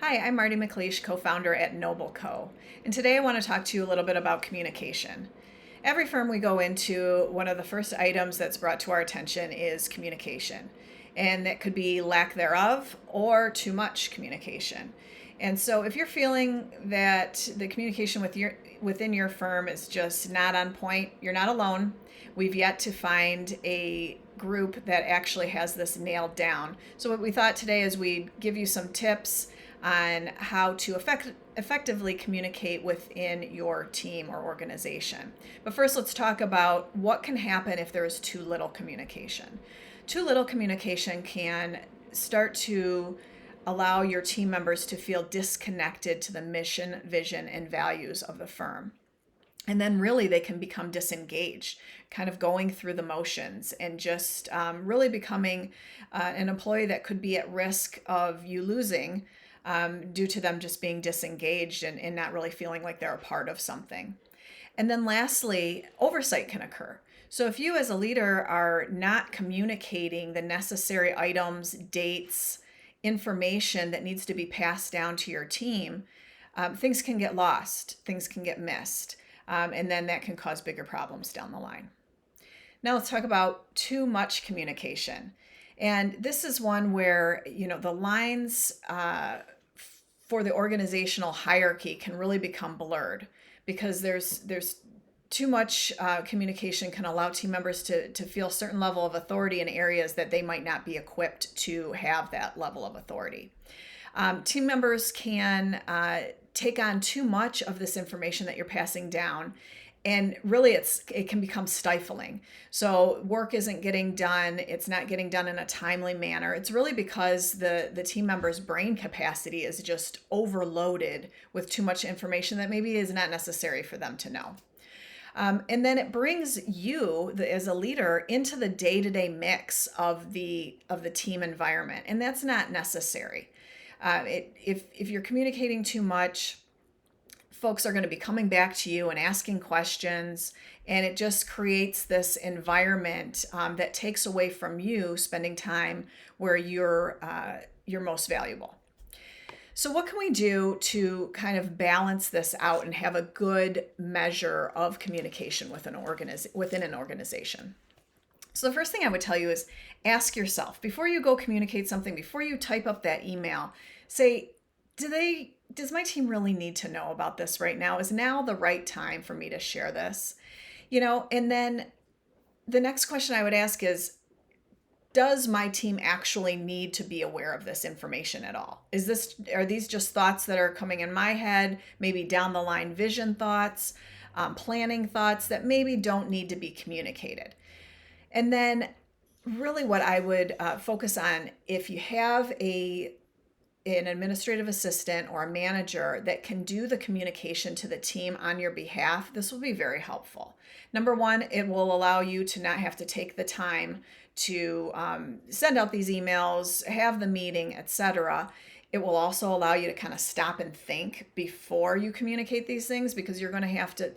Hi, I'm Marty McLeish, co-founder at Noble Co. And today I want to talk to you a little bit about communication. Every firm we go into, one of the first items that's brought to our attention is communication. And that could be lack thereof or too much communication. And so if you're feeling that the communication within your firm is just not on point, you're not alone. We've yet to find a group that actually has this nailed down. So what we thought today is we'd give you some tips on how to effectively communicate within your team or organization. But first, let's talk about what can happen if there is too little communication. Too little communication can start to allow your team members to feel disconnected to the mission, vision, and values of the firm. And then really they can become disengaged, kind of going through the motions and just really becoming an employee that could be at risk of you losing due to them just being disengaged and not really feeling like they're a part of something. And then lastly, oversight can occur. So if you as a leader are not communicating the necessary items, dates, information that needs to be passed down to your team, things can get lost, things can get missed, and then that can cause bigger problems down the line. Now let's talk about too much communication. And this is one where, the lines for the organizational hierarchy can really become blurred because there's too much communication can allow team members to feel a certain level of authority in areas that they might not be equipped to have that level of authority. Team members can take on too much of this information that you're passing down, and really it can become stifling. So work isn't getting done, it's not getting done in a timely manner. It's really because the team member's brain capacity is just overloaded with too much information that maybe is not necessary for them to know. And then it brings you, as a leader, into the day-to-day mix of the team environment, and that's not necessary. If you're communicating too much, folks are going to be coming back to you and asking questions, and it just creates this environment that takes away from you spending time where you're most valuable. So what can we do to kind of balance this out and have a good measure of communication within an organization? So the first thing I would tell you is ask yourself, before you go communicate something, before you type up that email, say, does my team really need to know about this right now? Is now the right time for me to share this? And then the next question I would ask is, does my team actually need to be aware of this information at all? Are these just thoughts that are coming in my head, maybe down the line vision thoughts, planning thoughts that maybe don't need to be communicated? And then really what I would focus on, if you have an administrative assistant or a manager that can do the communication to the team on your behalf, this will be very helpful. Number one, it will allow you to not have to take the time to send out these emails, have the meeting, etc. It will also allow you to kind of stop and think before you communicate these things, because you're going to have to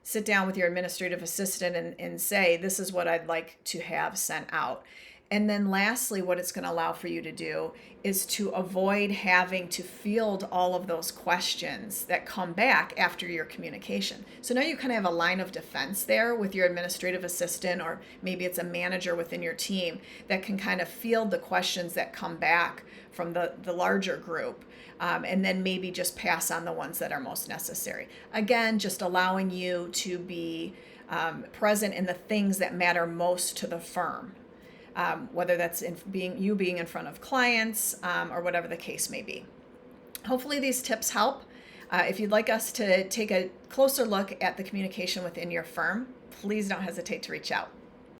sit down with your administrative assistant and say, this is what I'd like to have sent out. And then lastly, what it's going to allow for you to do is to avoid having to field all of those questions that come back after your communication. So now you kind of have a line of defense there with your administrative assistant, or maybe it's a manager within your team that can kind of field the questions that come back from the larger group. And then maybe just pass on the ones that are most necessary. Again, just allowing you to be present in the things that matter most to the firm. Whether that's being in front of clients or whatever the case may be. Hopefully these tips help. If you'd like us to take a closer look at the communication within your firm, please don't hesitate to reach out.